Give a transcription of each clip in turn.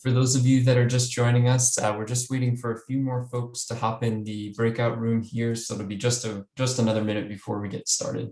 for those of you that are just joining us, we're just waiting for a few more folks to hop in the breakout room here. So it'll be just another minute before we get started.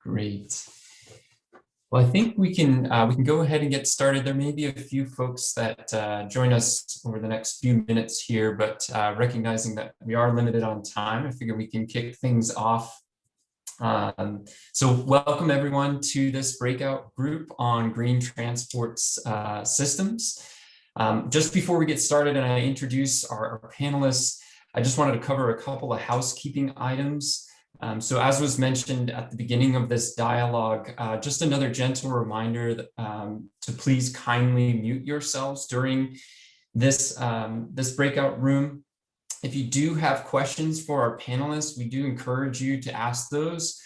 Great. Well, I think we can go ahead and get started. There may be a few folks that join us over the next few minutes here, but recognizing that we are limited on time, I figure we can kick things off. So welcome everyone to this breakout group on green transport systems. Just before we get started and I introduce our panelists, I just wanted to cover a couple of housekeeping items. So as was mentioned at the beginning of this dialogue, just another gentle reminder that, to please kindly mute yourselves during this, this breakout room. If you do have questions for our panelists, we do encourage you to ask those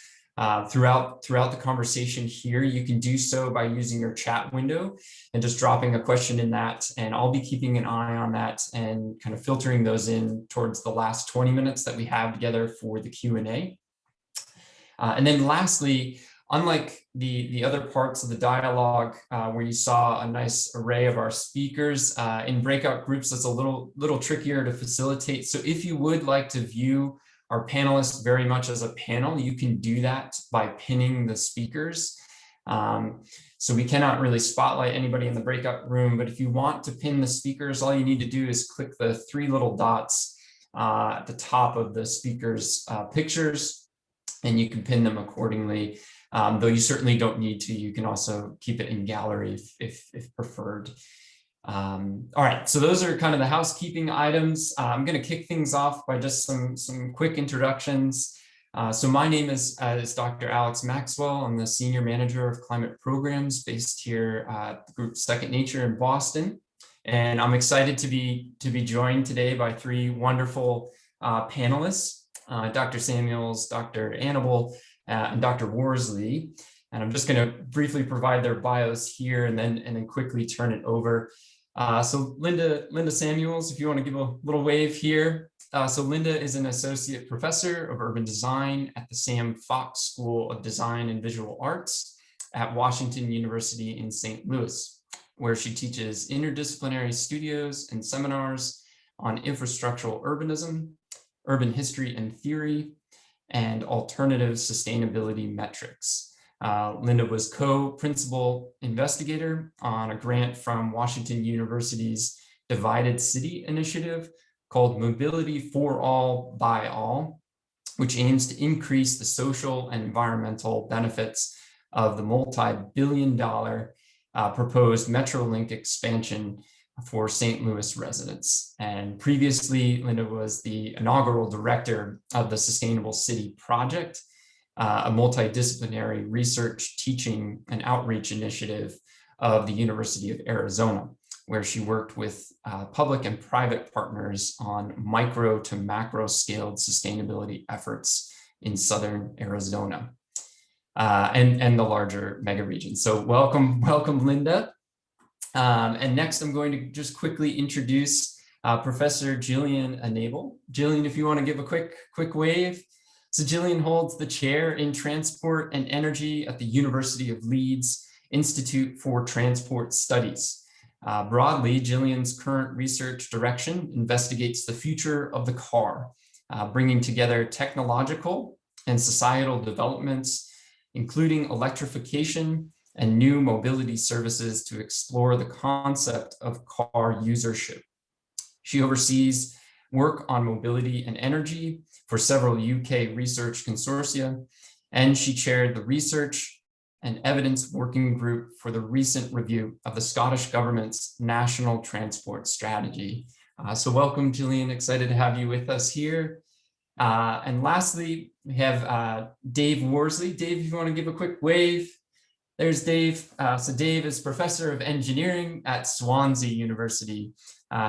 throughout the conversation here. You can do so by using your chat window and just dropping a question in that, and I'll be keeping an eye on that and kind of filtering those in towards the last 20 minutes that we have together for the Q&A. And then lastly, unlike the other parts of the dialogue where you saw a nice array of our speakers, in breakout groups, it's a little trickier to facilitate. So if you would like to view our panelists very much as a panel, you can do that by pinning the speakers. So we cannot really spotlight anybody in the breakout room, but if you want to pin the speakers, all you need to do is click the three little dots at the top of the speakers' pictures, and you can pin them accordingly. Though you certainly don't need to. You can also keep it in gallery if preferred. All right, so those are kind of the housekeeping items. I'm going to kick things off by just some quick introductions. So my name is Dr. Alex Maxwell. I'm the Senior Manager of Climate Programs based here at the group Second Nature in Boston. And I'm excited to be joined today by three wonderful panelists. Dr. Samuels, Dr. Annable, and Dr. Worsley. And I'm just going to briefly provide their bios here and then quickly turn it over. So Linda Samuels, if you want to give a little wave here. So Linda is an associate professor of urban design at the Sam Fox School of Design and Visual Arts at Washington University in St. Louis, where she teaches interdisciplinary studios and seminars on infrastructural urbanism, urban history and theory, and alternative sustainability metrics. Linda was co-principal investigator on a grant from Washington University's Divided City Initiative called Mobility for All by All, which aims to increase the social and environmental benefits of the multi-billion-dollar proposed Metrolink expansion for St. Louis residents. And previously, Linda was the inaugural director of the Sustainable City Project, a multidisciplinary research, teaching, and outreach initiative of the University of Arizona, where she worked with public and private partners on micro to macro scaled sustainability efforts in Southern Arizona and the larger mega region. So welcome, Linda. And next, I'm going to just quickly introduce Professor Jillian Annable. Jillian, if you want to give a quick wave. So Jillian holds the chair in transport and energy at the University of Leeds Institute for Transport Studies. Broadly, Jillian's current research direction investigates the future of the car, bringing together technological and societal developments, including electrification and new mobility services to explore the concept of car usership. She oversees work on mobility and energy for several UK research consortia, and she chaired the research and evidence working group for the recent review of the Scottish Government's National Transport Strategy. So welcome, Jillian, excited to have you with us here. And lastly, we have Dave Worsley. Dave, if you want to give a quick wave. There's Dave. So Dave is professor of engineering at Swansea University.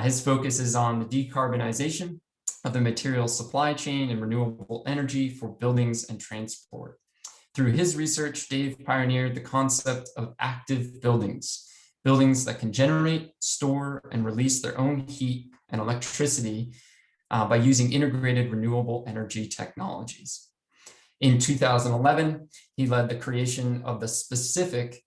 His focus is on the decarbonization of the material supply chain and renewable energy for buildings and transport. Through his research, Dave pioneered the concept of active buildings, buildings that can generate, store, and release their own heat and electricity by using integrated renewable energy technologies. In 2011, he led the creation of the Specific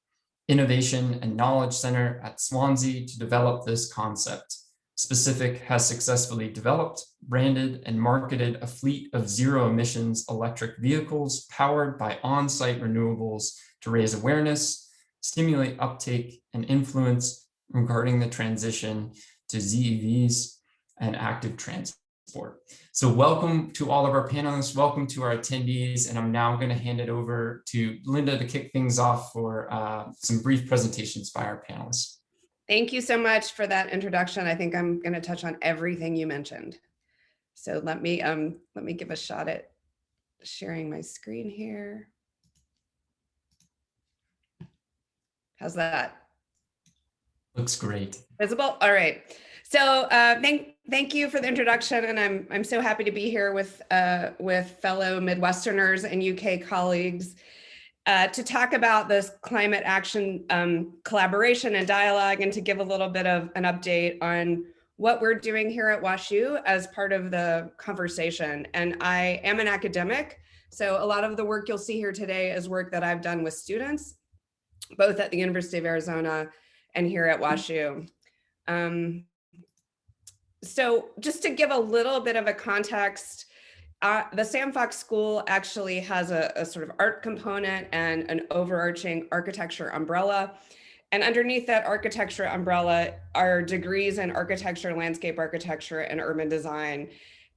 Innovation and Knowledge Center at Swansea to develop this concept. Specific has successfully developed, branded, and marketed a fleet of zero emissions electric vehicles powered by on-site renewables to raise awareness, stimulate uptake, and influence regarding the transition to ZEVs and active transport. So welcome to all of our panelists, welcome to our attendees, and I'm now going to hand it over to Linda to kick things off for some brief presentations by our panelists. Thank you so much for that introduction. I think I'm going to touch on everything you mentioned. So let me give a shot at sharing my screen here. How's that? Looks great. Visible? All right. So thank you for the introduction, and I'm so happy to be here with fellow Midwesterners and UK colleagues to talk about this climate action collaboration and dialogue, and to give a little bit of an update on what we're doing here at WashU as part of the conversation. And I am an academic, so a lot of the work you'll see here today is work that I've done with students, both at the University of Arizona and here at WashU. So just to give a little bit of a context, the Sam Fox School actually has a sort of art component and an overarching architecture umbrella. And underneath that architecture umbrella are degrees in architecture, landscape architecture, and urban design.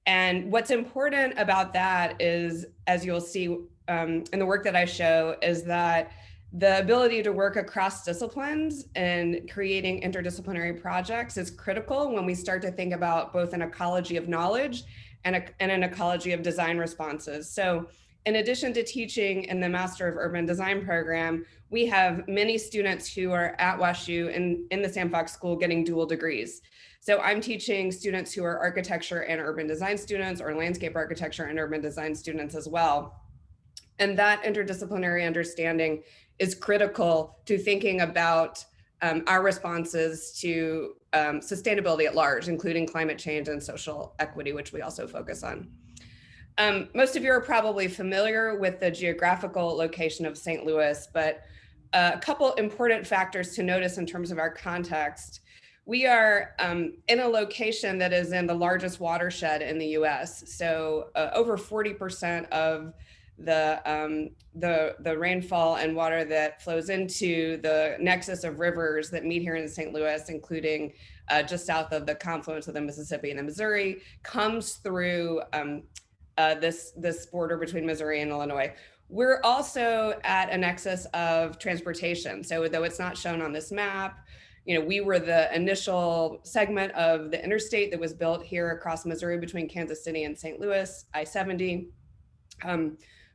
And what's important about that is, as you'll see in the work that I show, is that the ability to work across disciplines and creating interdisciplinary projects is critical when we start to think about both an ecology of knowledge and an ecology of design responses. So in addition to teaching in the Master of Urban Design program, we have many students who are at WashU in the Sam Fox School getting dual degrees. So I'm teaching students who are architecture and urban design students, or landscape architecture and urban design students as well. And that interdisciplinary understanding is critical to thinking about our responses to sustainability at large, including climate change and social equity, which we also focus on. Most of you are probably familiar with the geographical location of St. Louis, but a couple important factors to notice in terms of our context. We are in a location that is in the largest watershed in the US. So over 40% of the rainfall and water that flows into the nexus of rivers that meet here in St. Louis, including just south of the confluence of the Mississippi and the Missouri, comes through this border between Missouri and Illinois. We're also at a nexus of transportation. So though it's not shown on this map, you know, we were the initial segment of the interstate that was built here across Missouri between Kansas City and St. Louis, I-70.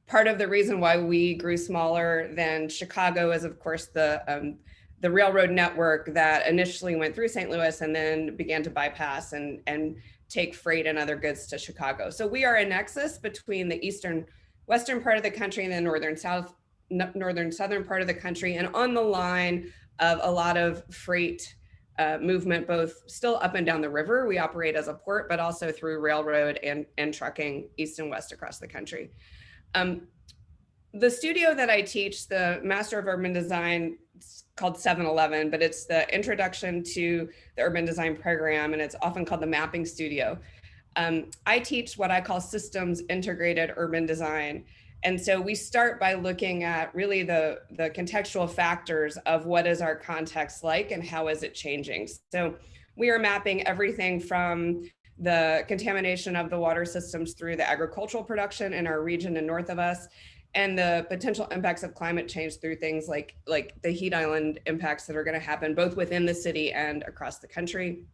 Part of the reason why we grew smaller than Chicago is, of course, the railroad network that initially went through St. Louis and then began to bypass and take freight and other goods to Chicago. So we are a nexus between the western part of the country and the northern southern part of the country, and on the line of a lot of freight movement, both still up and down the river. We operate as a port, but also through railroad and trucking east and west across the country. The studio that I teach, the Master of Urban Design, it's called 711, but it's the introduction to the urban design program, and it's often called the mapping studio. I teach what I call systems integrated urban design. And so we start by looking at really the contextual factors of what is our context like and how is it changing. So we are mapping everything from the contamination of the water systems through the agricultural production in our region and north of us, and the potential impacts of climate change through things like the heat island impacts that are going to happen both within the city and across the country.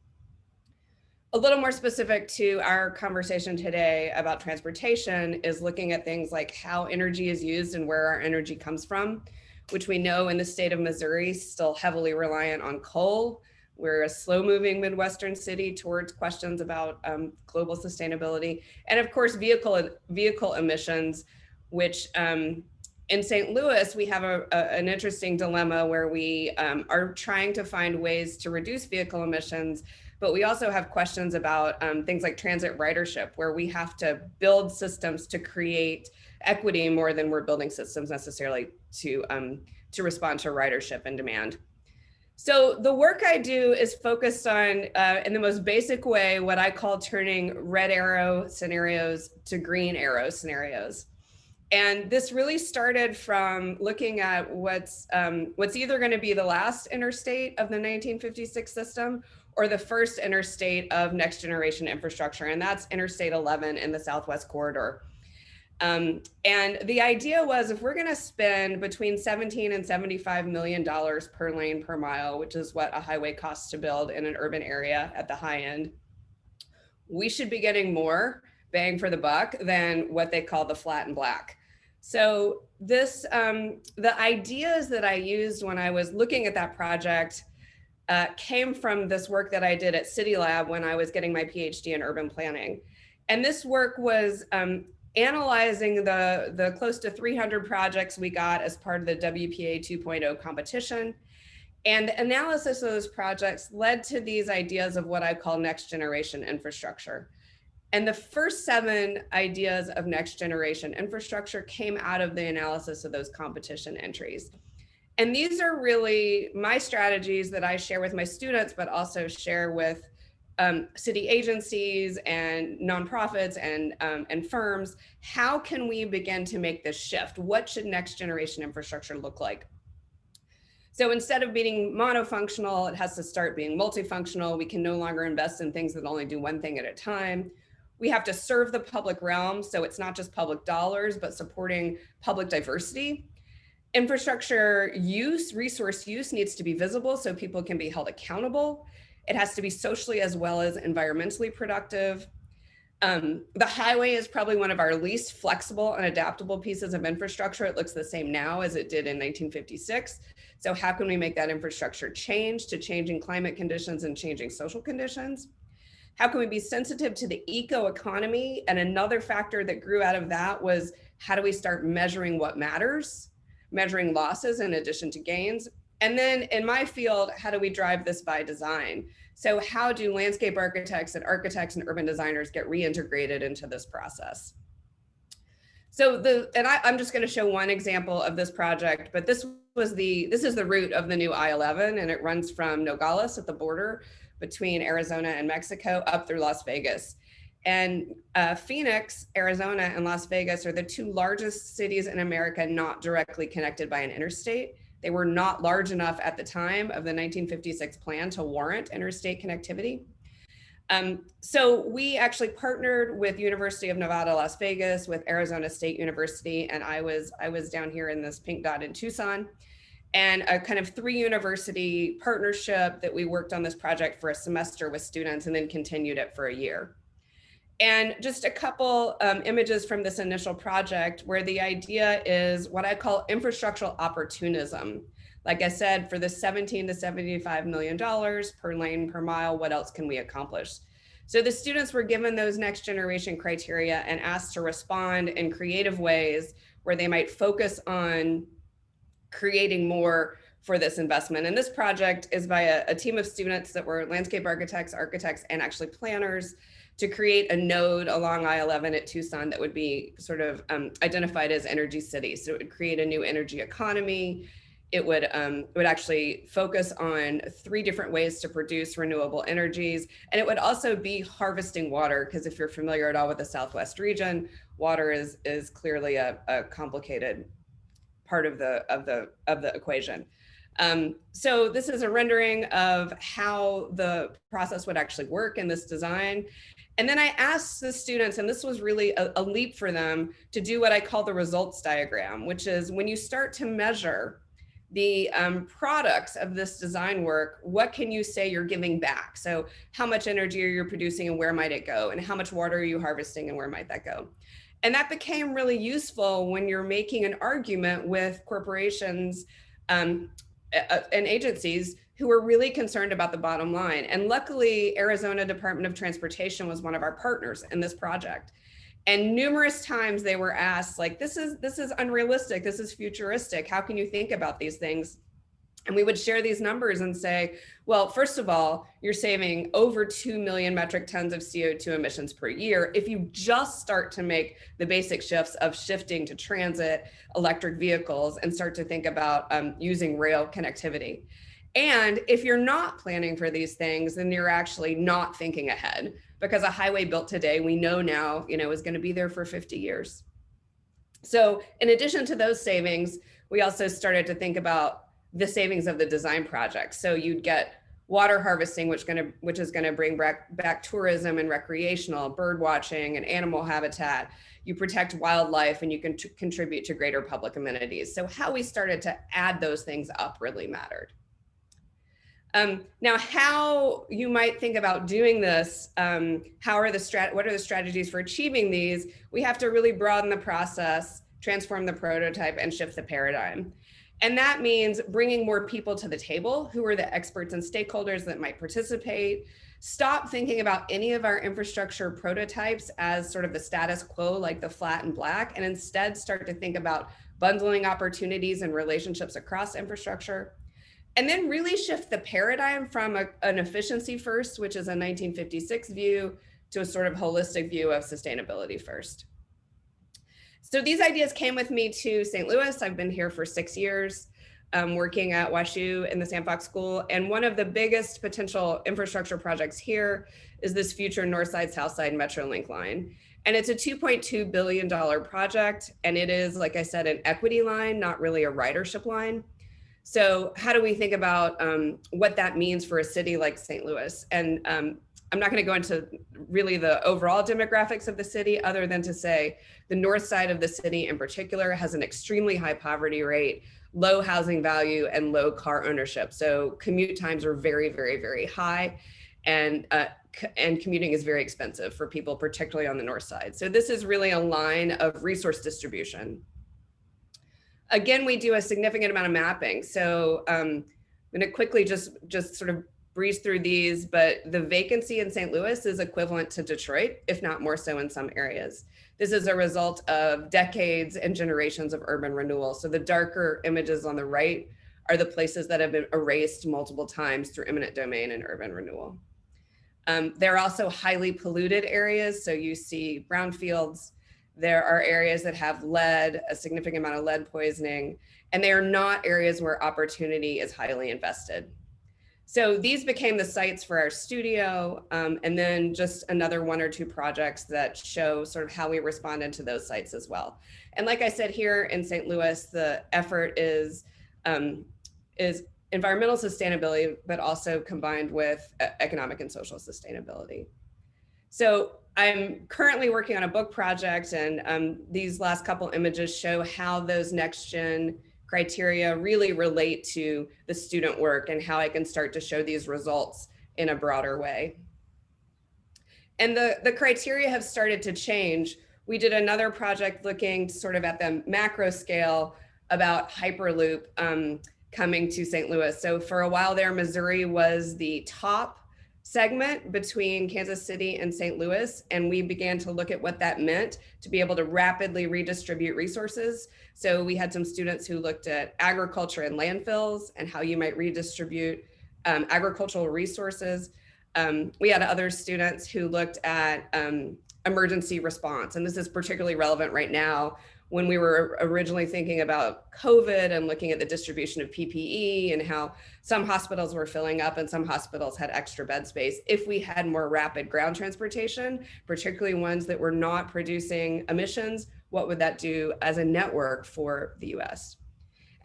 A little more specific to our conversation today about transportation is looking at things like how energy is used and where our energy comes from, which we know in the state of Missouri still heavily reliant on coal. We're a slow-moving Midwestern city towards questions about global sustainability. And of course, vehicle emissions, which in St. Louis, we have an interesting dilemma where we are trying to find ways to reduce vehicle emissions, but we also have questions about things like transit ridership, where we have to build systems to create equity more than we're building systems necessarily to respond to ridership and demand. So the work I do is focused on, in the most basic way, what I call turning red arrow scenarios to green arrow scenarios. And this really started from looking at what's either going to be the last interstate of the 1956 system or the first interstate of next generation infrastructure, and that's Interstate 11 in the Southwest Corridor. And the idea was, if we're going to spend between $17 and $75 million per lane per mile, which is what a highway costs to build in an urban area at the high end, we should be getting more bang for the buck than what they call the flat and black. So this, the ideas that I used when I was looking at that project came from this work that I did at City Lab when I was getting my PhD in urban planning. And this work was analyzing the close to 300 projects we got as part of the WPA 2.0 competition. And the analysis of those projects led to these ideas of what I call next generation infrastructure. And the first 7 ideas of next generation infrastructure came out of the analysis of those competition entries. And these are really my strategies that I share with my students, but also share with city agencies and nonprofits and firms. How can we begin to make this shift? What should next generation infrastructure look like? So instead of being monofunctional, it has to start being multifunctional. We can no longer invest in things that only do one thing at a time. We have to serve the public realm. So it's not just public dollars, but supporting public diversity. Infrastructure use, resource use needs to be visible so people can be held accountable. It has to be socially as well as environmentally productive. The highway is probably one of our least flexible and adaptable pieces of infrastructure. It looks the same now as it did in 1956. So how can we make that infrastructure change to changing climate conditions and changing social conditions? How can we be sensitive to the eco-economy? And another factor that grew out of that was, how do we start measuring what matters, measuring losses in addition to gains? And then in my field, how do we drive this by design? So how do landscape architects and urban designers get reintegrated into this process? So I'm just going to show one example of this project, but this is the route of the new I-11, and it runs from Nogales at the border between Arizona and Mexico up through Las Vegas. And Phoenix, Arizona, and Las Vegas are the 2 largest cities in America not directly connected by an interstate. They were not large enough at the time of the 1956 plan to warrant interstate connectivity. So we actually partnered with University of Nevada, Las Vegas, with Arizona State University, and I was down here in this pink dot in Tucson, and a kind of 3-university partnership that we worked on this project for a semester with students and then continued it for a year. And just a couple images from this initial project, where the idea is what I call infrastructural opportunism. Like I said, for the $17 to $75 million per lane per mile, what else can we accomplish? So the students were given those next generation criteria and asked to respond in creative ways where they might focus on creating more for this investment. And this project is by a team of students that were landscape architects, and actually planners, to create a node along I-11 at Tucson that would be sort of identified as Energy City. So it would create a new energy economy. It would actually focus on 3 different ways to produce renewable energies. And it would also be harvesting water, because if you're familiar at all with the Southwest region, water is clearly a complicated part of the equation. So this is a rendering of how the process would actually work in this design. And then I asked the students, and this was really a leap for them, to do what I call the results diagram, which is when you start to measure the products of this design work, what can you say you're giving back? So how much energy are you producing and where might it go? And how much water are you harvesting and where might that go? And that became really useful when you're making an argument with corporations and agencies who were really concerned about the bottom line. And luckily, Arizona Department of Transportation was one of our partners in this project. And numerous times they were asked, like, this is unrealistic, this is futuristic, how can you think about these things? And we would share these numbers and say, well, first of all, you're saving over 2 million metric tons of CO2 emissions per year if you just start to make the basic shifts of shifting to transit, electric vehicles, and start to think about using rail connectivity. And if you're not planning for these things, then you're actually not thinking ahead, because a highway built today, we know now, is going to be there for 50 years. So in addition to those savings, we also started to think about the savings of the design project. So you'd get water harvesting, which is going to bring back tourism and recreational, bird watching and animal habitat. You protect wildlife, and you can contribute to greater public amenities. So how we started to add those things up really mattered. Now, how you might think about doing this, what are the strategies for achieving these? We have to really broaden the process, transform the prototype, and shift the paradigm. And that means bringing more people to the table who are the experts and stakeholders that might participate. Stop thinking about any of our infrastructure prototypes as sort of the status quo, like the flat and black, and instead start to think about bundling opportunities and relationships across infrastructure. And then really shift the paradigm from an efficiency first, which is a 1956 view, to a sort of holistic view of sustainability first. So these ideas came with me to St. Louis. I've been here for 6 years, working at WashU in the Sam Fox School. And one of the biggest potential infrastructure projects here is this future Northside-Southside Metrolink line. And it's a $2.2 billion project. And it is, like I said, an equity line, not really a ridership line. So how do we think about what that means for a city like St. Louis? And I'm not going to go into really the overall demographics of the city, other than to say the north side of the city in particular has an extremely high poverty rate, low housing value, and low car ownership. So commute times are very, very, very high, and commuting is very expensive for people, particularly on the north side. So this is really a line of resource distribution. Again, we do a significant amount of mapping. So I'm going to quickly just sort of breeze through these, but the vacancy in St. Louis is equivalent to Detroit, if not more so in some areas. This is a result of decades and generations of urban renewal. So the darker images on the right are the places that have been erased multiple times through eminent domain and urban renewal. There are also highly polluted areas. So you see brownfields. There are areas that have lead, a significant amount of lead poisoning, and they are not areas where opportunity is highly invested. So these became the sites for our studio, and then just another 1 or 2 projects that show sort of how we responded to those sites as well. And like I said, here in St. Louis, the effort is environmental sustainability, but also combined with economic and social sustainability. So I'm currently working on a book project, and these last couple images show how those next gen criteria really relate to the student work and how I can start to show these results in a broader way. And the criteria have started to change. We did another project looking sort of at the macro scale about Hyperloop coming to St. Louis. So for a while there, Missouri was the top segment between Kansas City and St. Louis, and we began to look at what that meant to be able to rapidly redistribute resources. So we had some students who looked at agriculture and landfills and how you might redistribute agricultural resources. We had other students who looked at emergency response, and this is particularly relevant right now when we were originally thinking about COVID and looking at the distribution of PPE and how some hospitals were filling up and some hospitals had extra bed space. If we had more rapid ground transportation, particularly ones that were not producing emissions, what would that do as a network for the US?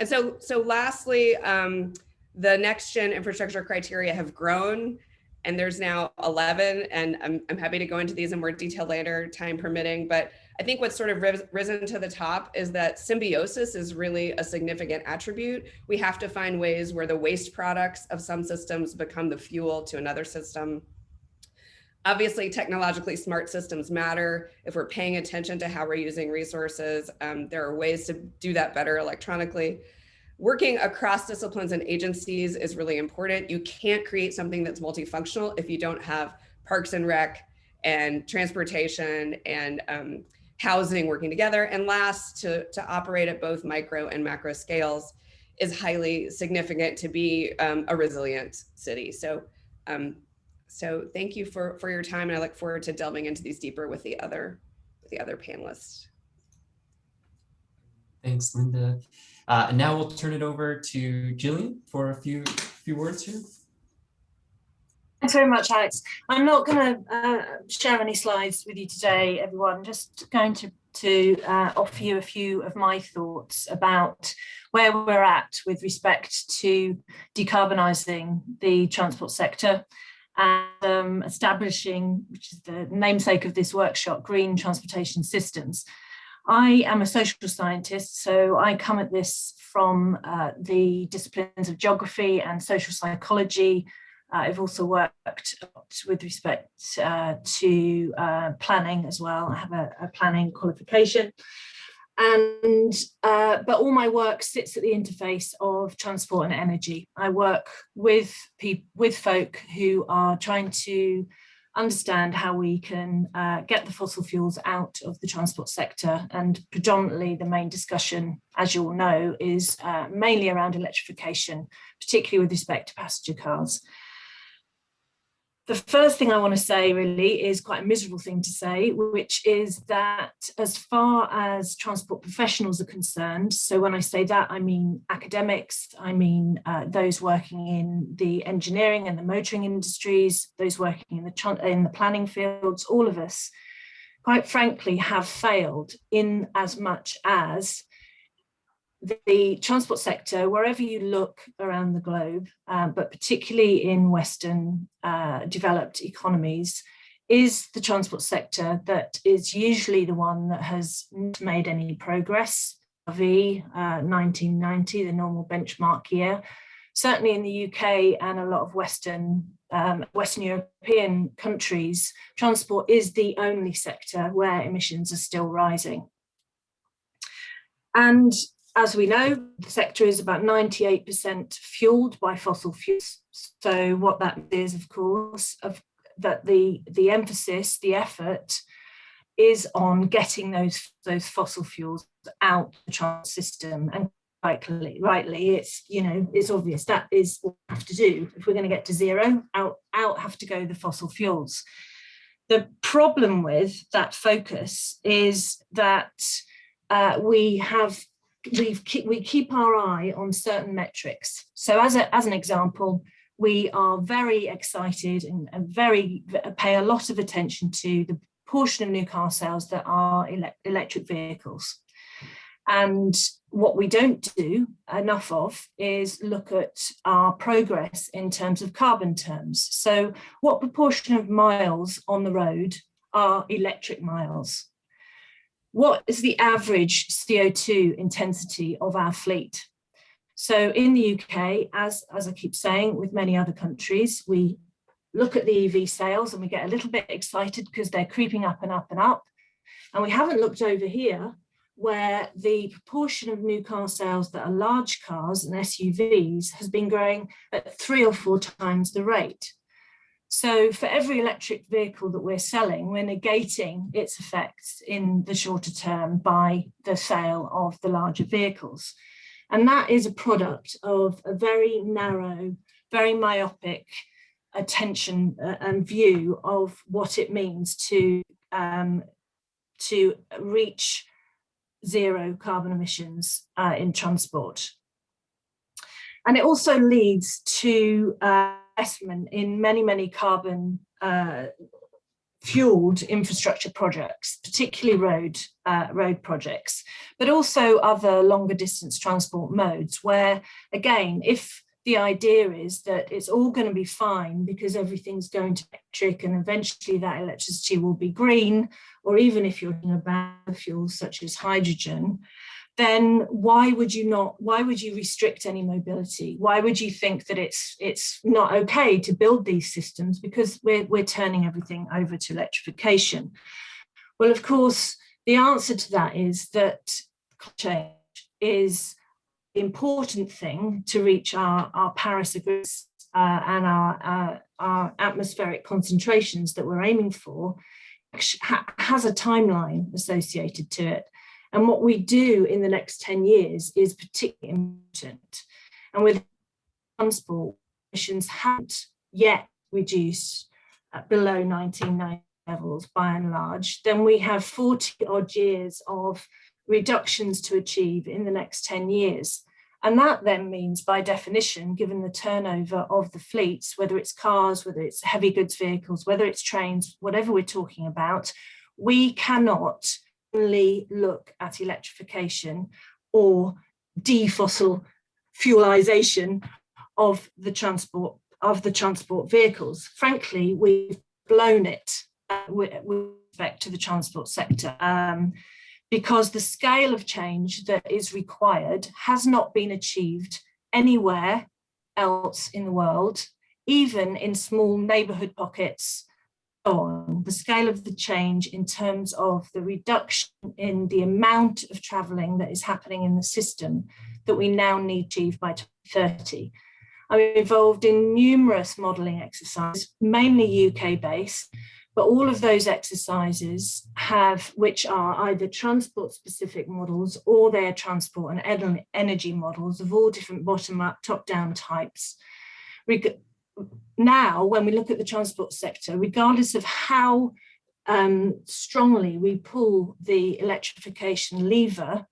And so lastly, the next gen infrastructure criteria have grown, and there's now 11, and I'm happy to go into these in more detail later, time permitting, but I think what's sort of risen to the top is that symbiosis is really a significant attribute. We have to find ways where the waste products of some systems become the fuel to another system. Obviously, technologically smart systems matter. If we're paying attention to how we're using resources, there are ways to do that better electronically. working across disciplines and agencies is really important. You can't create something that's multifunctional if you don't have Parks and Rec and transportation and housing working together. And last, to operate at both micro and macro scales is highly significant to be a resilient city. So thank you for your time, and I look forward to delving into these deeper with the other panelists. Thanks, Linda. And now we'll turn it over to Jillian for a few words here. Thanks very much, Alex. I'm not going to share any slides with you today, everyone. Just going to offer you a few of my thoughts about where we're at with respect to decarbonising the transport sector and establishing, which is the namesake of this workshop, green transportation systems. I am a social scientist, so I come at this from the disciplines of geography and social psychology. I've also worked with respect to planning as well. I have a planning qualification. And but all my work sits at the interface of transport and energy. I work with folk who are trying to understand how we can get the fossil fuels out of the transport sector, and predominantly the main discussion, as you all know, is mainly around electrification, particularly with respect to passenger cars. The first thing I want to say really is quite a miserable thing to say, which is that as far as transport professionals are concerned, so when I say that, I mean academics, I mean those working in the engineering and the motoring industries, those working in the planning fields, all of us, quite frankly, have failed in as much as the transport sector, wherever you look around the globe, but particularly in Western developed economies, is the transport sector that is usually the one that has not made any progress. 1990, the normal benchmark year. Certainly in the UK and a lot of Western European countries, transport is the only sector where emissions are still rising. And as we know, the sector is about 98% fueled by fossil fuels. So what that is, of course, that the emphasis, the effort is on getting those fossil fuels out the transport system. And rightly, it's obvious that is what we have to do. If we're going to get to zero, out have to go the fossil fuels. The problem with that focus is that we keep our eye on certain metrics. So as an example, we are very excited and pay a lot of attention to the portion of new car sales that are electric vehicles. And what we don't do enough of is look at our progress in terms of carbon terms. So what proportion of miles on the road are electric miles? What is the average CO2 intensity of our fleet? So in the UK, as I keep saying, with many other countries, we look at the EV sales and we get a little bit excited because they're creeping up and up and up. And we haven't looked over here where the proportion of new car sales that are large cars and SUVs has been growing at 3 or 4 times the rate. So for every electric vehicle that we're selling, we're negating its effects in the shorter term by the sale of the larger vehicles. And that is a product of a very narrow, very myopic attention and view of what it means to reach zero carbon emissions in transport. And it also leads to investment in many carbon fueled infrastructure projects, particularly road projects, but also other longer distance transport modes where, again, if the idea is that it's all going to be fine because everything's going to electric and eventually that electricity will be green, or even if you're in a biofuels such as hydrogen, then why would you restrict any mobility? Why would you think that it's not okay to build these systems because we're turning everything over to electrification? Well, of course, the answer to that is that change is important thing to reach our Paris agreements and our atmospheric concentrations that we're aiming for has a timeline associated to it. And what we do in the next 10 years is particularly important. And with transport, emissions haven't yet reduced below 1990 levels by and large, then we have 40 odd years of reductions to achieve in the next 10 years. And that then means, by definition, given the turnover of the fleets, whether it's cars, whether it's heavy goods vehicles, whether it's trains, whatever we're talking about, we cannot only look at electrification or defossil fuelization of the transport vehicles. Frankly, we've blown it with respect to the transport sector. Because the scale of change that is required has not been achieved anywhere else in the world, even in small neighbourhood pockets. The scale of the change in terms of the reduction in the amount of travelling that is happening in the system that we now need to achieve by 2030. I'm involved in numerous modelling exercises, mainly UK based, but all of those exercises which are either transport specific models or they're transport and energy models of all different bottom up, top down types. Now, when we look at the transport sector, regardless of how strongly we pull the electrification lever,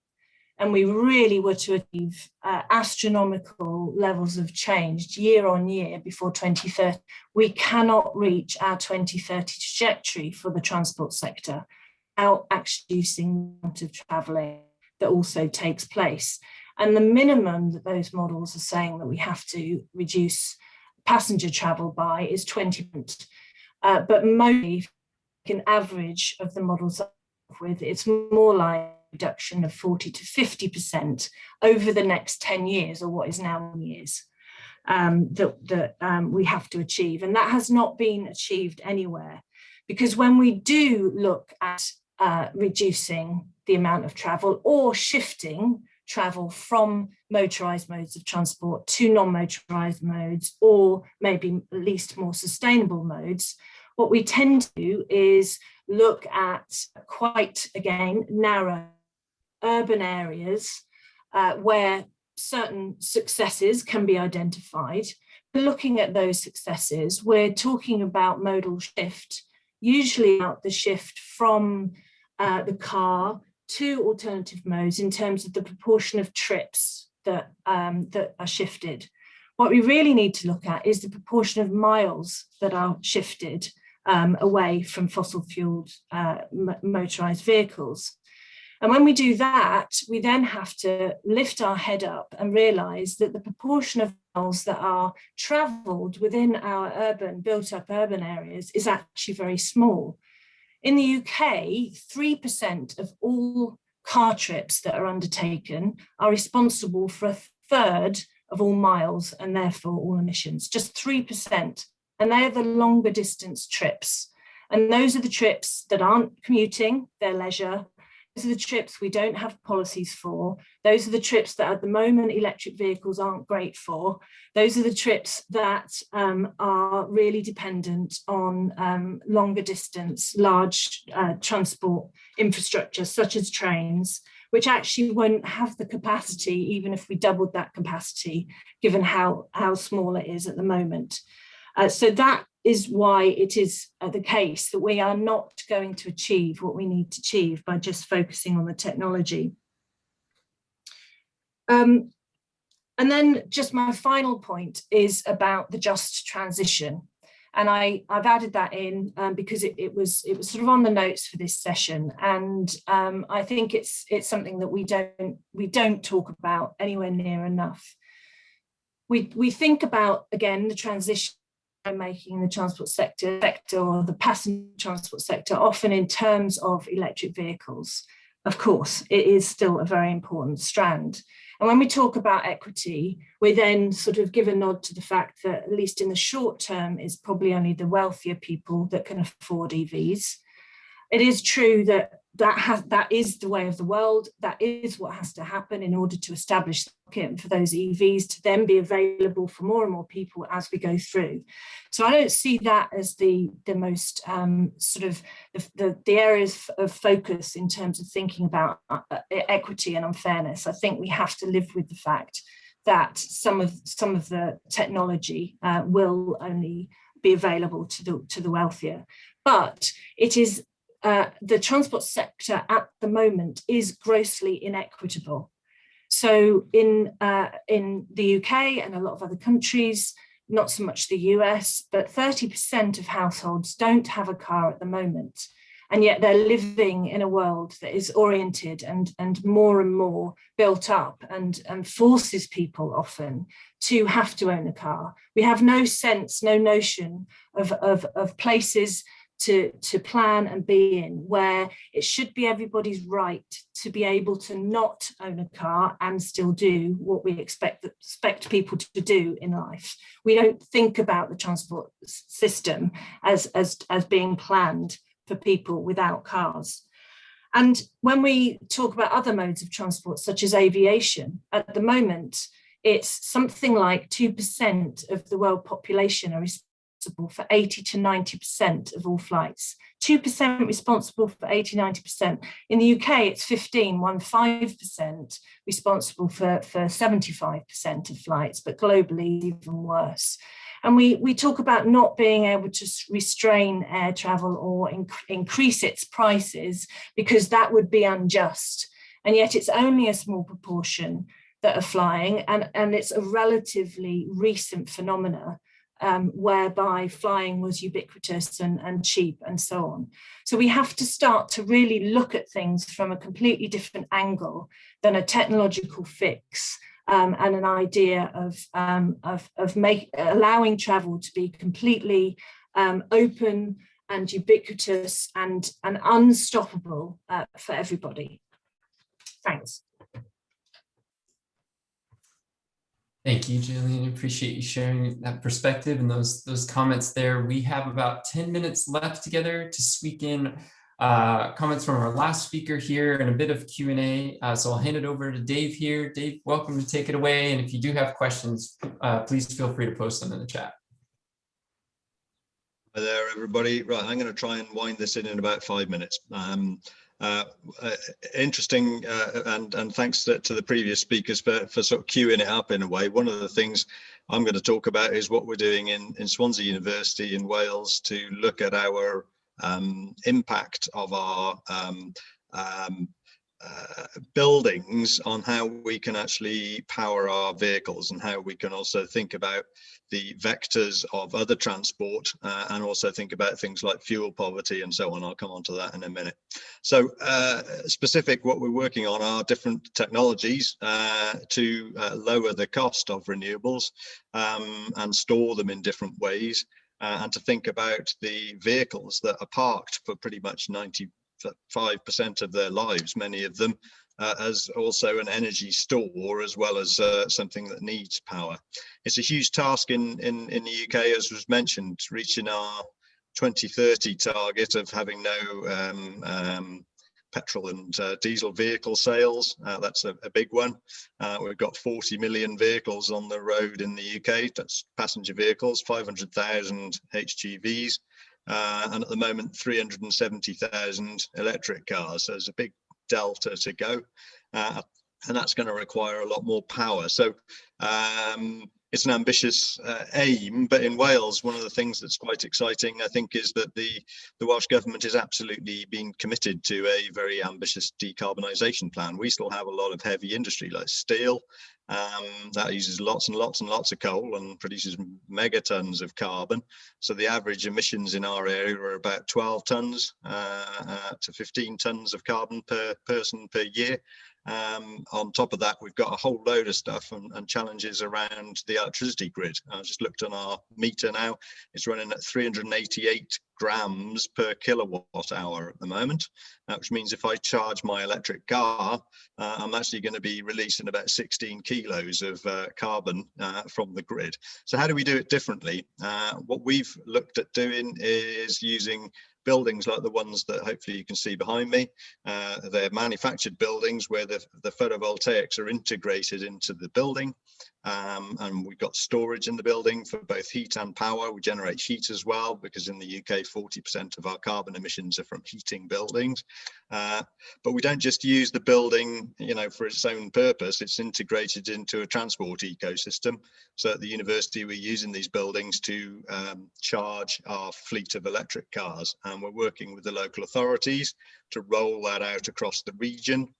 and we really were to achieve astronomical levels of change year on year before 2030, we cannot reach our 2030 trajectory for the transport sector without actually reducing the amount of travelling that also takes place. And the minimum that those models are saying that we have to reduce passenger travel by is 20%. But mostly, an average of the models with, it's more like reduction of 40 to 50% over the next 10 years, or what is now years, that we have to achieve. And that has not been achieved anywhere, because when we do look at reducing the amount of travel or shifting travel from motorised modes of transport to non-motorised modes, or maybe at least more sustainable modes, what we tend to do is look at quite, again, narrow urban areas where certain successes can be identified. Looking at those successes, we're talking about modal shift, usually about the shift from the car to alternative modes in terms of the proportion of trips that are shifted. What we really need to look at is the proportion of miles that are shifted away from fossil fueled motorised vehicles. And when we do that, we then have to lift our head up and realise that the proportion of miles that are travelled within our built up urban areas is actually very small. In the UK, 3% of all car trips that are undertaken are responsible for a third of all miles and therefore all emissions, just 3%. And they're the longer distance trips. And those are the trips that aren't commuting, they're leisure. Those are the trips we don't have policies for. Those are the trips that at the moment electric vehicles aren't great for. Those are the trips that are really dependent on longer distance, large transport infrastructure, such as trains, which actually won't have the capacity, even if we doubled that capacity, given how small it is at the moment. So that is why it is the case that we are not going to achieve what we need to achieve by just focusing on the technology. And then just my final point is about the just transition. And I've added that in because it was sort of on the notes for this session. And I think it's something that we don't talk about anywhere near enough. We think about, again, the transition making the transport sector or the passenger transport sector often in terms of electric vehicles. Of course, it is still a very important strand. And when we talk about equity, we then sort of give a nod to the fact that, at least in the short term, it's probably only the wealthier people that can afford EVs. It is true that that is the way of the world. That is what has to happen in order to establish the market for those EVs to then be available for more and more people as we go through. So I don't see that as the most sort of the areas of focus in terms of thinking about equity and unfairness. I think we have to live with the fact that some of the technology will only be available to the wealthier, but it is. The transport sector at the moment is grossly inequitable. So in the UK and a lot of other countries, not so much the US, but 30% of households don't have a car at the moment. And yet they're living in a world that is oriented and more built up and forces people often to have to own a car. We have no sense, no notion of places to plan and be in where it should be everybody's right to be able to not own a car and still do what we expect people to do in life. We don't think about the transport system as being planned for people without cars. And when we talk about other modes of transport, such as aviation, at the moment, it's something like 2% of the world population are for 80 to 90% of all flights, 2% responsible for 80, 90%. In the UK, it's 15% responsible for 75% of flights, but globally, even worse. And we talk about not being able to restrain air travel or increase its prices because that would be unjust. And yet it's only a small proportion that are flying, and it's a relatively recent phenomena. Whereby flying was ubiquitous and cheap and so on. So we have to start to really look at things from a completely different angle than a technological fix and an idea of allowing travel to be completely open and ubiquitous and unstoppable for everybody. Thanks. Thank you, Gillian. Appreciate you sharing that perspective and those comments there. We have about 10 minutes left together to squeak in comments from our last speaker here and a bit of Q&A. So I'll hand it over to Dave here. Dave, welcome to take it away. And if you do have questions, please feel free to post them in the chat. Hi there, everybody. Right, I'm going to try and wind this in about 5 minutes. Interesting, and thanks to the previous speakers for sort of queuing it up in a way. One of the things I'm going to talk about is what we're doing in Swansea University in Wales to look at our impact of our buildings on how we can actually power our vehicles and how we can also think about the vectors of other transport and also think about things like fuel poverty and so on. I'll come on to that in a minute. So specific, what we're working on are different technologies to lower the cost of renewables and store them in different ways and to think about the vehicles that are parked for pretty much 95% of their lives, many of them, as also an energy store as well as something that needs power. It's a huge task in the UK, as was mentioned, reaching our 2030 target of having no petrol and diesel vehicle sales. That's a big one. We've got 40 million vehicles on the road in the UK. That's passenger vehicles, 500,000 HGVs. And at the moment 370,000 electric cars. So there's a big delta to go, and that's going to require a lot more power. So it's an ambitious aim, but in Wales, one of the things that's quite exciting, I think, is that the Welsh Government has absolutely been committed to a very ambitious decarbonisation plan. We still have a lot of heavy industry like steel, that uses lots and lots and lots of coal and produces megatons of carbon. So the average emissions in our area are about 12 tonnes to 15 tonnes of carbon per person per year. On top of that, we've got a whole load of stuff and challenges around the electricity grid. I just looked on our meter now. It's running at 388 grams per kilowatt hour at the moment, which means if I charge my electric car, I'm actually going to be releasing about 16 kilos of carbon from the grid. So how do we do it differently? What we've looked at doing is using buildings like the ones that hopefully you can see behind me. They're manufactured buildings where the photovoltaics are integrated into the building. And we've got storage in the building for both heat and power. We generate heat as well, because in the UK, 40% of our carbon emissions are from heating buildings. But we don't just use the building, for its own purpose. It's integrated into a transport ecosystem. So at the university, we're using these buildings to charge our fleet of electric cars. And we're working with the local authorities to roll that out across the region,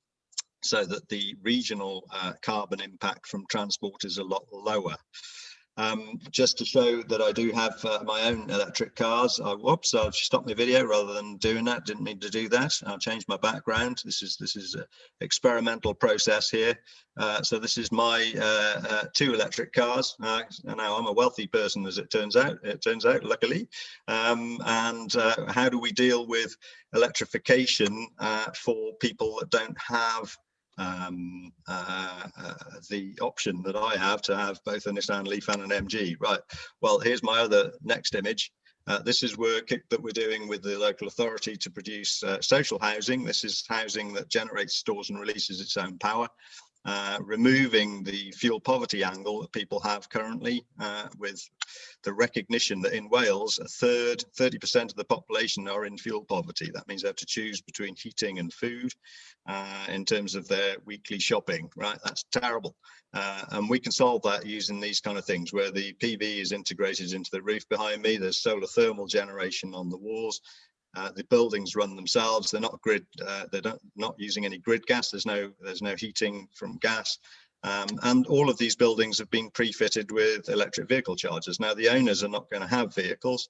so that the regional carbon impact from transport is a lot lower. Just to show that I do have my own electric cars. Whoops, I'll stop my video rather than doing that. Didn't mean to do that. I'll change my background. This is an experimental process here. So this is my 2 electric cars. Now I'm a wealthy person, as it turns out, luckily. And how do we deal with electrification for people that don't have the option that I have to have both a Nissan Leaf and an MG? Right, well, here's my other next image. This is work that we're doing with the local authority to produce social housing. This is housing that generates, stores and releases its own power, removing the fuel poverty angle that people have currently, with the recognition that in Wales, 30% of the population are in fuel poverty. That means they have to choose between heating and food in terms of their weekly shopping, right? That's terrible. And we can solve that using these kind of things, where the PV is integrated into the roof behind me. There's solar thermal generation on the walls. The buildings run themselves. They're not grid. Not using any grid gas. There's no heating from gas. And all of these buildings have been pre-fitted with electric vehicle chargers. Now, the owners are not going to have vehicles,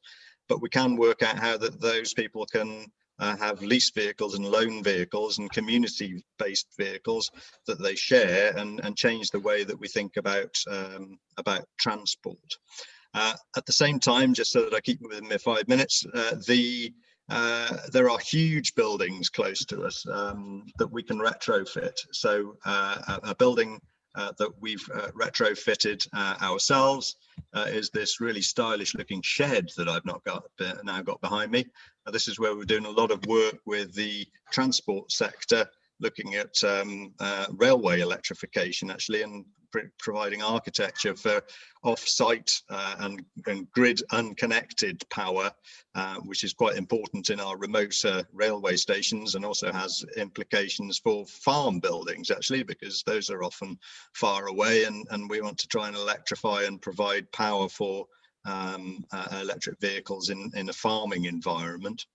but we can work out how that those people can have lease vehicles and loan vehicles and community-based vehicles that they share, and change the way that we think about transport. At the same time, just so that I keep within my 5 minutes, there are huge buildings close to us that we can retrofit. So a building that we've retrofitted ourselves is this really stylish looking shed that I've now got behind me. This is where we're doing a lot of work with the transport sector, looking at railway electrification actually, and providing architecture for off-site and grid unconnected power, which is quite important in our remote railway stations, and also has implications for farm buildings actually, because those are often far away, and we want to try and electrify and provide power for electric vehicles in a farming environment.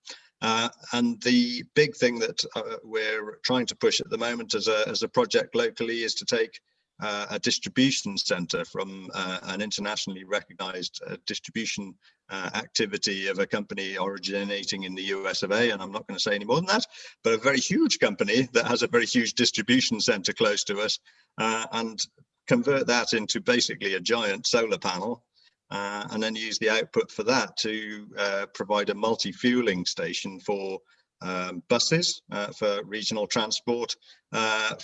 And the big thing that we're trying to push at the moment as a project locally is to take a distribution center from an internationally recognized distribution activity of a company originating in the US of A, and I'm not going to say any more than that, but a very huge company that has a very huge distribution center close to us, and convert that into basically a giant solar panel. And then use the output for that to provide a multi-fueling station for buses, for regional transport,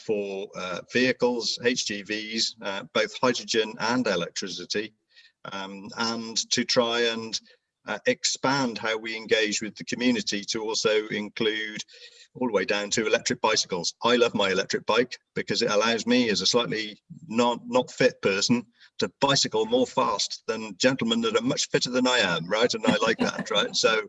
for vehicles, HGVs, both hydrogen and electricity, and to try and expand how we engage with the community to also include all the way down to electric bicycles. I love my electric bike because it allows me, as a slightly not fit person, to bicycle more fast than gentlemen that are much fitter than I am, right? And I like that, right? So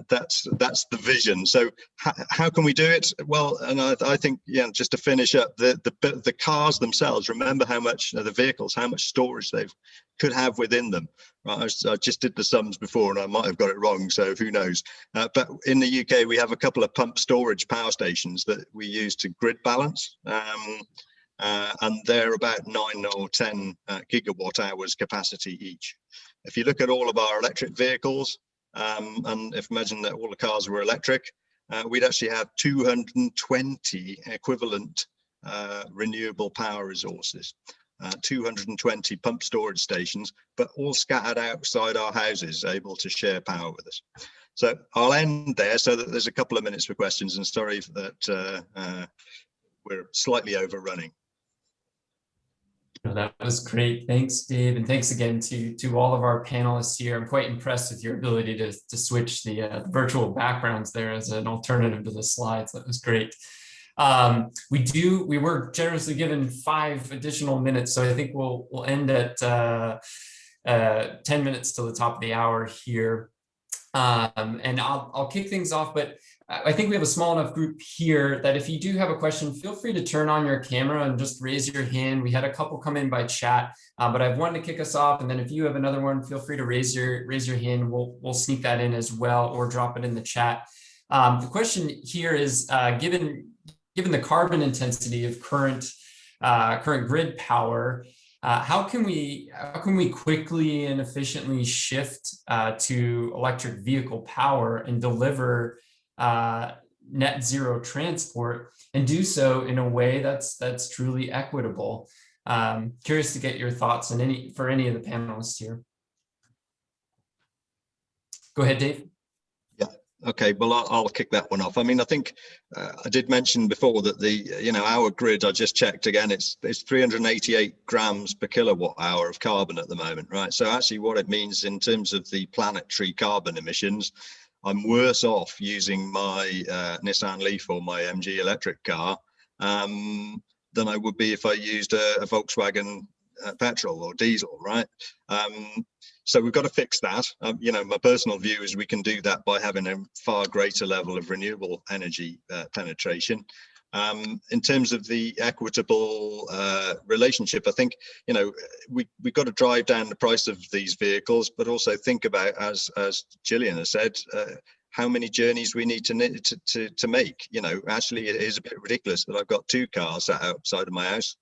that's the vision. So how can we do it? Well, and I think, just to finish up, the cars themselves, remember how much the vehicles, how much storage they could have within them. Right? I just did the sums before and I might have got it wrong, so who knows. But in the UK, we have a couple of pump storage power stations that we use to grid balance. And they're about 9 or 10 gigawatt hours capacity each. If you look at all of our electric vehicles, and if imagine that all the cars were electric, we'd actually have 220 equivalent renewable power resources. 220 pump storage stations, but all scattered outside our houses, able to share power with us. So I'll end there so that there's a couple of minutes for questions, and sorry that we're slightly overrunning. No, that was great. Thanks, Dave. And thanks again to all of our panelists here. I'm quite impressed with your ability to switch the virtual backgrounds there as an alternative to the slides. That was great. We were generously given 5 additional minutes, so I think we'll end at 10 minutes till the top of the hour here. And I'll kick things off, but I think we have a small enough group here that if you do have a question, feel free to turn on your camera and just raise your hand. We had a couple come in by chat, but I've one to kick us off. And then if you have another one, feel free to raise your hand. We'll sneak that in as well, or drop it in the chat. The question here is, given the carbon intensity of current grid power, how can we quickly and efficiently shift to electric vehicle power and deliver net zero transport, and do so in a way that's truly equitable? Curious to get your thoughts on for any of the panelists here. Go ahead, Dave. Okay, well, I'll kick that one off. I mean, I think I did mention before that our grid, I just checked again, it's 388 grams per kilowatt hour of carbon at the moment, right? So actually what it means in terms of the planetary carbon emissions, I'm worse off using my Nissan Leaf or my MG electric car than I would be if I used a Volkswagen petrol or diesel, right? So we've got to fix that. My personal view is we can do that by having a far greater level of renewable energy penetration. In terms of the equitable relationship, I think we've got to drive down the price of these vehicles, but also think about, as Gillian has said, how many journeys we need to make. Actually, it is a bit ridiculous that I've got 2 cars sat outside of my house.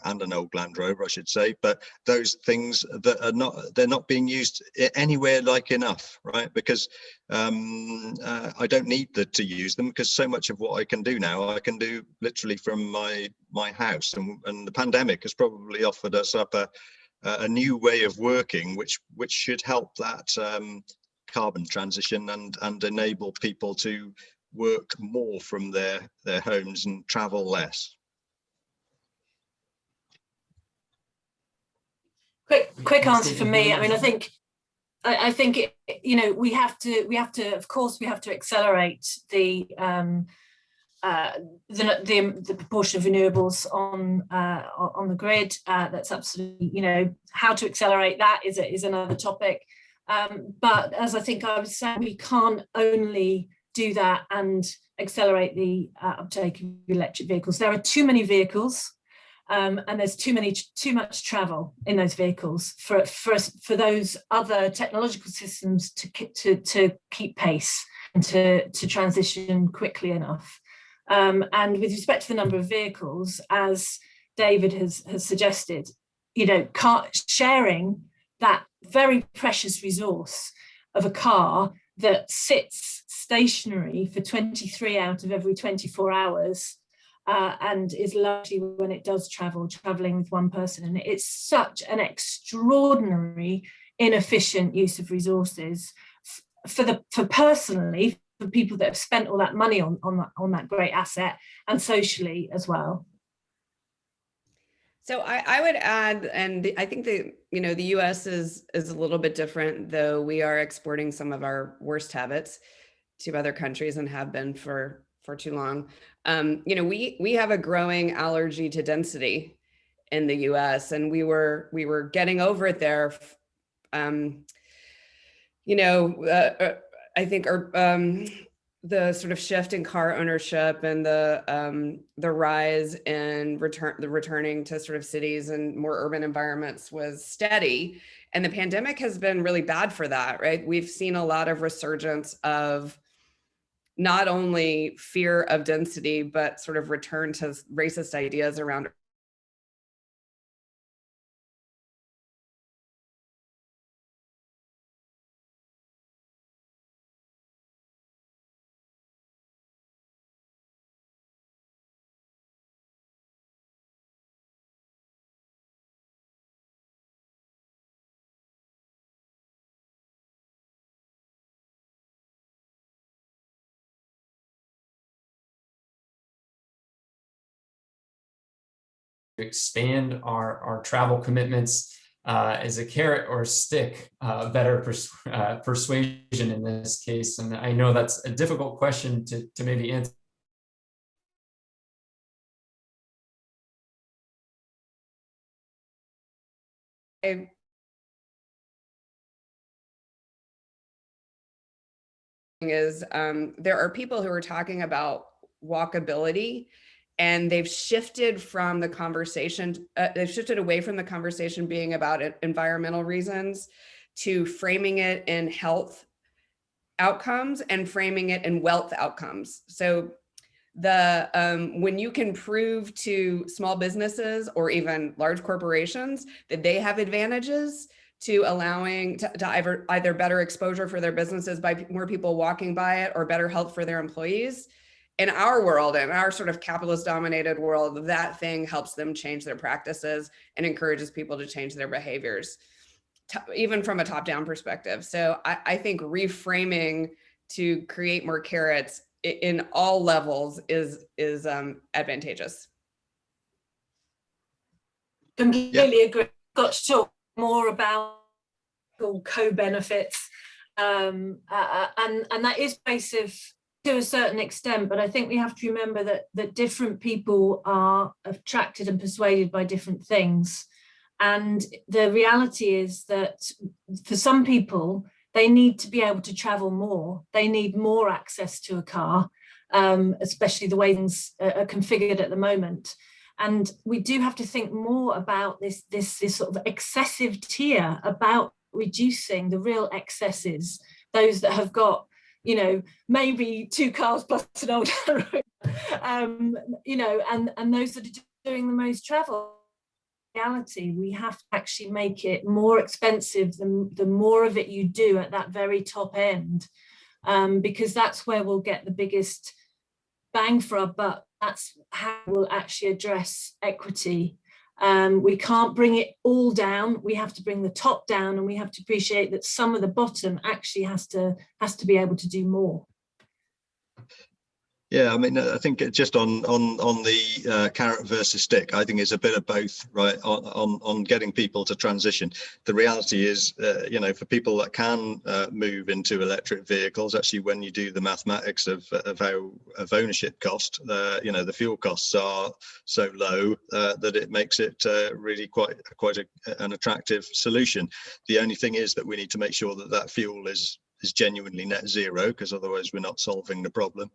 And an old Land Rover, I should say, but those things that they're not being used anywhere like enough, right? Because I don't need to use them, because so much of what I can do now, I can do literally from my house, and the pandemic has probably offered us up a new way of working, which should help that carbon transition and enable people to work more from their homes and travel less. Quick answer for me. I mean, I think we have to of course we have to accelerate the proportion of renewables on the grid. That's absolutely, how to accelerate that is another topic. But as I think I was saying, we can't only do that and accelerate the uptake of electric vehicles. There are too many vehicles. And there's too much travel in those vehicles for those other technological systems to keep pace and to transition quickly enough. And with respect to the number of vehicles, as David has suggested, sharing that very precious resource of a car that sits stationary for 23 out of every 24 hours. And is largely, when it does traveling with one person. And it's such an extraordinary inefficient use of resources for personally, for people that have spent all that money on that great asset, and socially as well. So I would add, and I think that, the US is a little bit different, though we are exporting some of our worst habits to other countries and have been for too long. We have a growing allergy to density in the US, and we were getting over it there. I think the sort of shift in car ownership and the rise in returning to sort of cities and more urban environments was steady, and the pandemic has been really bad for that, right? We've seen a lot of resurgence of not only fear of density, but sort of return to racist ideas around expand our travel commitments. Is a carrot or a stick better persuasion in this case? And I know that's a difficult question to maybe answer. Is there are people who are talking about walkability, and they've shifted from the conversation, they've shifted away from the conversation being about environmental reasons to framing it in health outcomes and framing it in wealth outcomes. So when you can prove to small businesses or even large corporations that they have advantages to allowing to either better exposure for their businesses by more people walking by it or better health for their employees, in our world, in our sort of capitalist dominated world, that thing helps them change their practices and encourages people to change their behaviors, even from a top down perspective. So I think reframing to create more carrots in all levels is advantageous. Completely agree. Got to talk more about co-benefits, and that is basic to a certain extent, but I think we have to remember that different people are attracted and persuaded by different things. And the reality is that for some people, they need to be able to travel more. They need more access to a car, especially the way things are configured at the moment. And we do have to think more about this sort of excessive tier, about reducing the real excesses, those that have got, you know, maybe 2 cars plus an old you know, and those that are doing the most travel. Reality, we have to actually make it more expensive the more of it you do at that very top end, because that's where we'll get the biggest bang for our buck. That's how we'll actually address equity. We can't bring it all down. We have to bring the top down, and we have to appreciate that some of the bottom actually has to be able to do more. Yeah, I mean, I think just on the carrot versus stick, I think it's a bit of both, right? On getting people to transition. The reality is, you know, for people that can move into electric vehicles, actually, when you do the mathematics of ownership cost, you know, the fuel costs are so low that it makes it really quite an attractive solution. The only thing is that we need to make sure that fuel is genuinely net zero, because otherwise we're not solving the problem.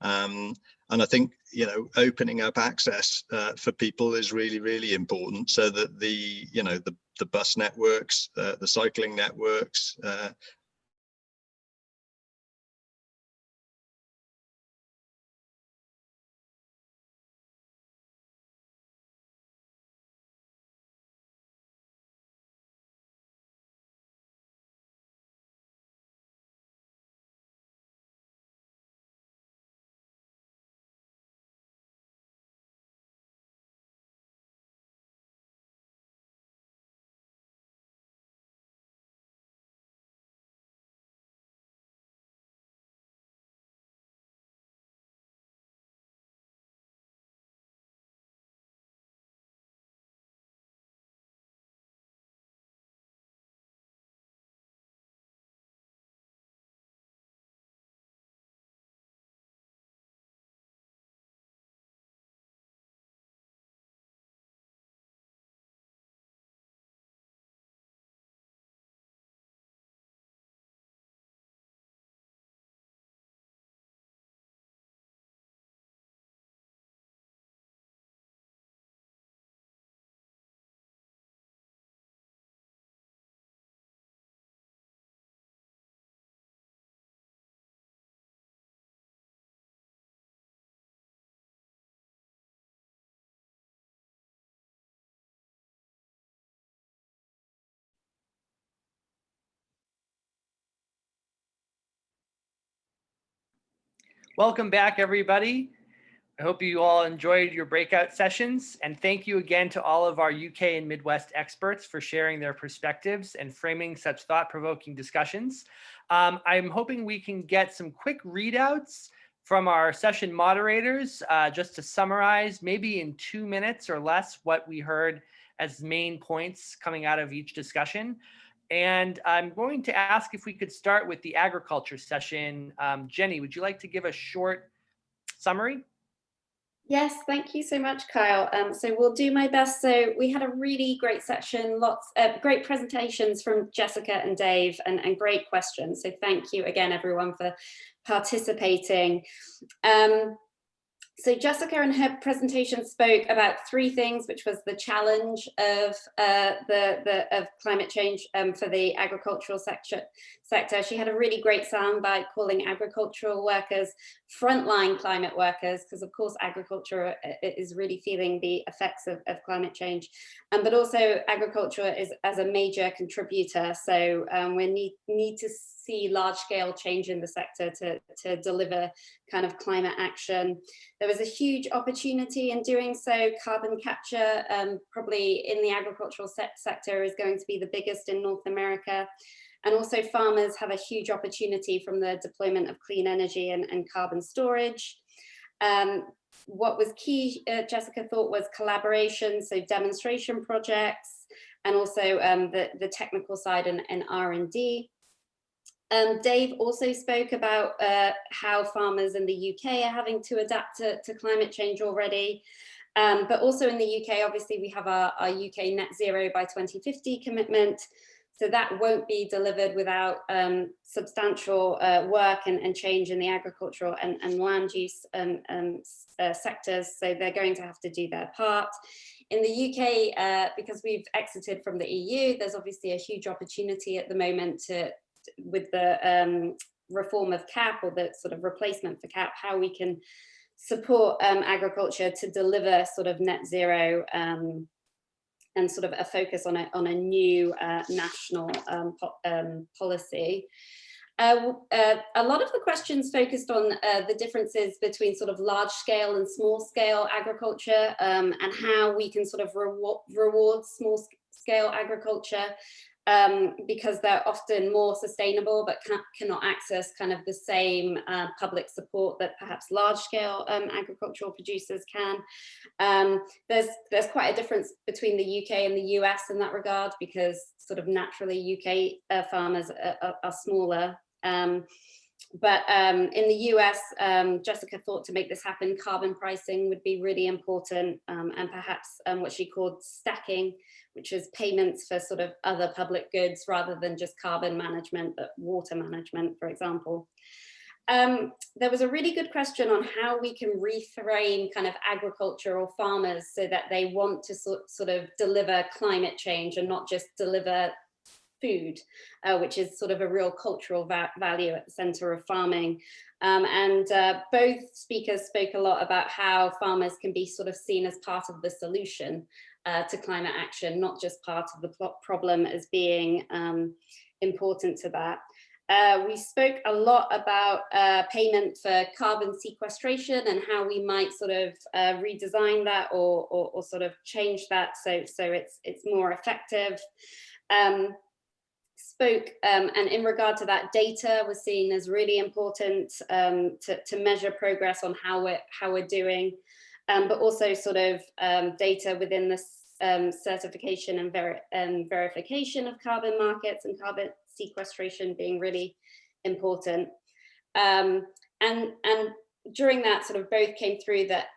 And I think, you know, opening up access for people is really, really important, so that the bus networks, the cycling networks, Welcome back, everybody. I hope you all enjoyed your breakout sessions, and thank you again to all of our UK and Midwest experts for sharing their perspectives and framing such thought-provoking discussions. I'm hoping we can get some quick readouts from our session moderators, just to summarize, maybe in 2 minutes or less, what we heard as main points coming out of each discussion. And I'm going to ask if we could start with the agriculture session. Jenny, would you like to give a short summary? Yes, thank you so much, Kyle. So we'll do my best. So we had a really great session, lots of great presentations from Jessica and Dave, and great questions. So thank you again, everyone, for participating. So Jessica in her presentation spoke about 3 things, which was the challenge of climate change for the agricultural sector. She had a really great soundbite calling agricultural workers frontline climate workers, because of course agriculture is really feeling the effects of climate change, but also agriculture is as a major contributor. So we need to see large-scale change in the sector to deliver kind of climate action. There was a huge opportunity in doing so. Carbon capture, probably in the agricultural sector, is going to be the biggest in North America. And also farmers have a huge opportunity from the deployment of clean energy and carbon storage. What was key, Jessica thought, was collaboration, so demonstration projects, and also the technical side and R&D. Dave also spoke about how farmers in the UK are having to adapt to climate change already. But also in the UK, obviously, we have our UK net zero by 2050 commitment. So that won't be delivered without substantial work and change in the agricultural and land use sectors. So they're going to have to do their part. In the UK, because we've exited from the EU, there's obviously a huge opportunity at the moment with the reform of CAP, or the sort of replacement for CAP, how we can support agriculture to deliver sort of net zero and sort of a focus on a new national policy. A lot of the questions focused on the differences between sort of large scale and small scale agriculture, and how we can sort of reward small scale agriculture, because they're often more sustainable but cannot access kind of the same public support that perhaps large-scale agricultural producers can. There's quite a difference between the UK and the US in that regard, because sort of naturally UK farmers are smaller. But in the US, Jessica thought to make this happen, carbon pricing would be really important, and perhaps what she called stacking, which is payments for sort of other public goods rather than just carbon management, but water management, for example. There was a really good question on how we can reframe kind of agriculture or farmers so that they want to sort of deliver climate change and not just deliver food, which is sort of a real cultural value at the center of farming. Both speakers spoke a lot about how farmers can be sort of seen as part of the solution to climate action, not just part of the problem as being important to that. We spoke a lot about payment for carbon sequestration and how we might sort of redesign that or sort of change that so it's more effective. And in regard to that, data was seen as really important to measure progress on how we're doing, but also sort of data within this certification and verification of carbon markets and carbon sequestration being really important. And during that, sort of both came through that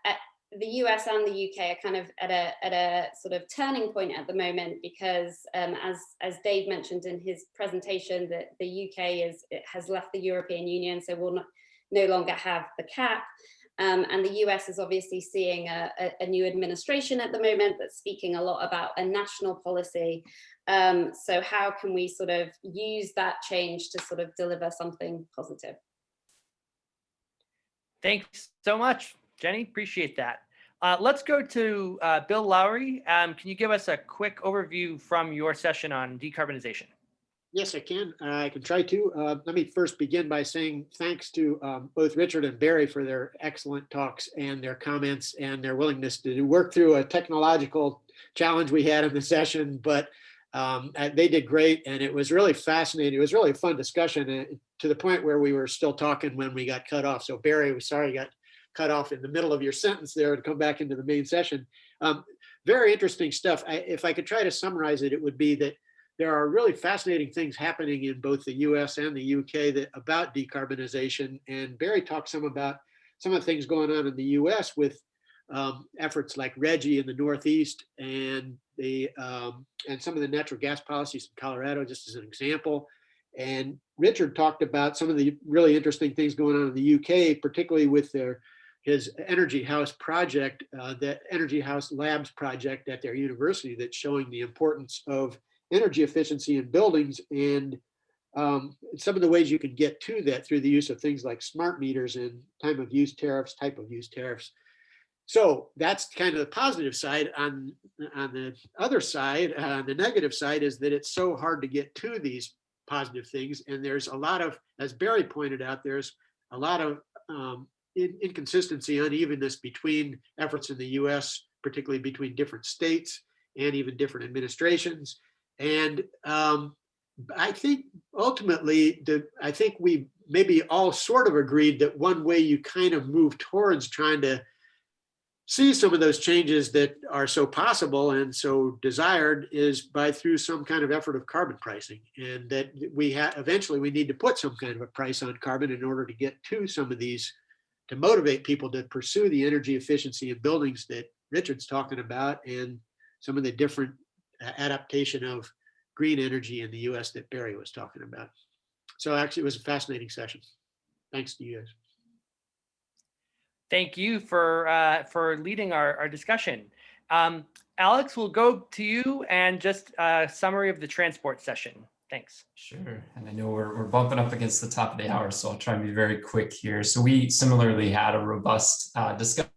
the US and the UK are kind of at a sort of turning point at the moment, because as Dave mentioned in his presentation, that the UK has left the European Union, so will no longer have the CAP. And the US is obviously seeing a new administration at the moment that's speaking a lot about a national policy. So how can we sort of use that change to sort of deliver something positive? Thanks so much, Jenny. Appreciate that. Let's go to Bill Lowry. Can you give us a quick overview from your session on decarbonization? Yes, I can. I can try to. Let me first begin by saying thanks to both Richard and Barry for their excellent talks and their comments and their willingness to work through a technological challenge we had in the session. But They did great, and it was really fascinating. It was really a fun discussion, to the point where we were still talking when we got cut off. So Barry, we're sorry you got cut off in the middle of your sentence there to come back into the main session. Very interesting stuff. If I could try to summarize it, it would be that there are really fascinating things happening in both the US and the UK about decarbonization. And Barry talked some about some of the things going on in the US with efforts like RGGI in the Northeast, and some of the natural gas policies in Colorado, just as an example. And Richard talked about some of the really interesting things going on in the UK, particularly with his Energy House project, the Energy House Labs project at their university, that's showing the importance of energy efficiency in buildings, and some of the ways you can get to that through the use of things like smart meters and time of use tariffs, type of use tariffs. So that's kind of the positive side. On the other side, the negative side, is that it's so hard to get to these positive things. And there's a lot of, as Barry pointed out, there's a lot of inconsistency, unevenness between efforts in the US, particularly between different states and even different administrations. And I think ultimately, I think we maybe all sort of agreed that one way you kind of move towards trying to see some of those changes that are so possible and so desired is through some kind of effort of carbon pricing, and that eventually we need to put some kind of a price on carbon in order to get to some of these, to motivate people to pursue the energy efficiency of buildings that Richard's talking about, and some of the different adaptation of green energy in the US that Barry was talking about. So actually it was a fascinating session. Thanks to you guys. Thank you for leading our discussion. Alex, we'll go to you and just a summary of the transport session. Thanks. Sure. And I know we're bumping up against the top of the hour, so I'll try and be very quick here. So we similarly had a robust discussion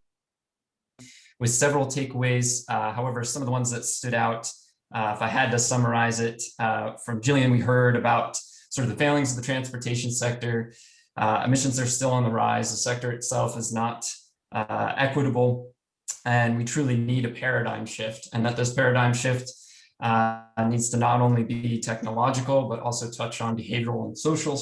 with several takeaways. However, some of the ones that stood out, if I had to summarize it, from Jillian, we heard about sort of the failings of the transportation sector. Emissions are still on the rise. The sector itself is not equitable, and we truly need a paradigm shift, and that this paradigm shift needs to not only be technological, but also touch on behavioral and social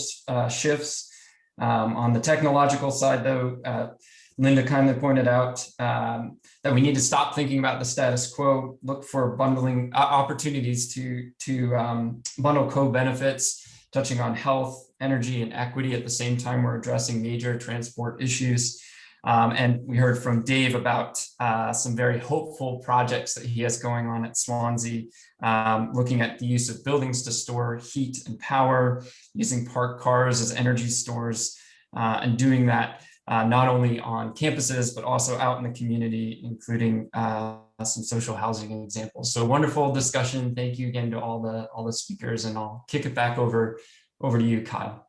shifts. On the technological side, though, Linda kindly pointed out that we need to stop thinking about the status quo, look for bundling opportunities to bundle co-benefits, touching on health, energy, and equity at the same time we're addressing major transport issues. And we heard from Dave about some very hopeful projects that he has going on at Swansea, looking at the use of buildings to store heat and power, using parked cars as energy stores, and doing that not only on campuses, but also out in the community, including some social housing examples. So wonderful discussion. Thank you again to all the speakers, and I'll kick it back over to you, Kyle.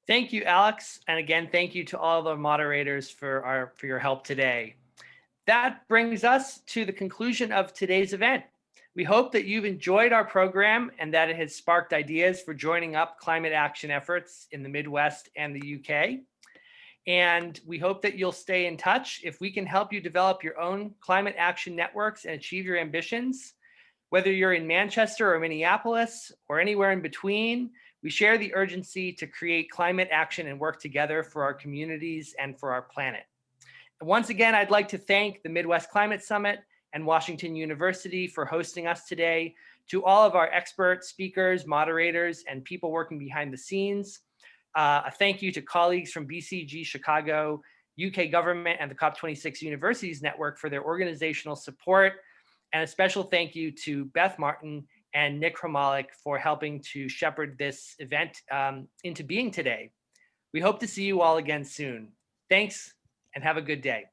Thank you, Alex. And again, thank you to all the moderators for your help today. That brings us to the conclusion of today's event. We hope that you've enjoyed our program and that it has sparked ideas for joining up climate action efforts in the Midwest and the UK. And we hope that you'll stay in touch. If we can help you develop your own climate action networks and achieve your ambitions, whether you're in Manchester or Minneapolis or anywhere in between, we share the urgency to create climate action and work together for our communities and for our planet. And once again, I'd like to thank the Midwest Climate Summit and Washington University for hosting us today, to all of our expert speakers, moderators, and people working behind the scenes. A thank you to colleagues from BCG Chicago, UK government, and the COP26 Universities Network for their organizational support. And a special thank you to Beth Martin and Nick Hromalik for helping to shepherd this event into being today. We hope to see you all again soon. Thanks, and have a good day.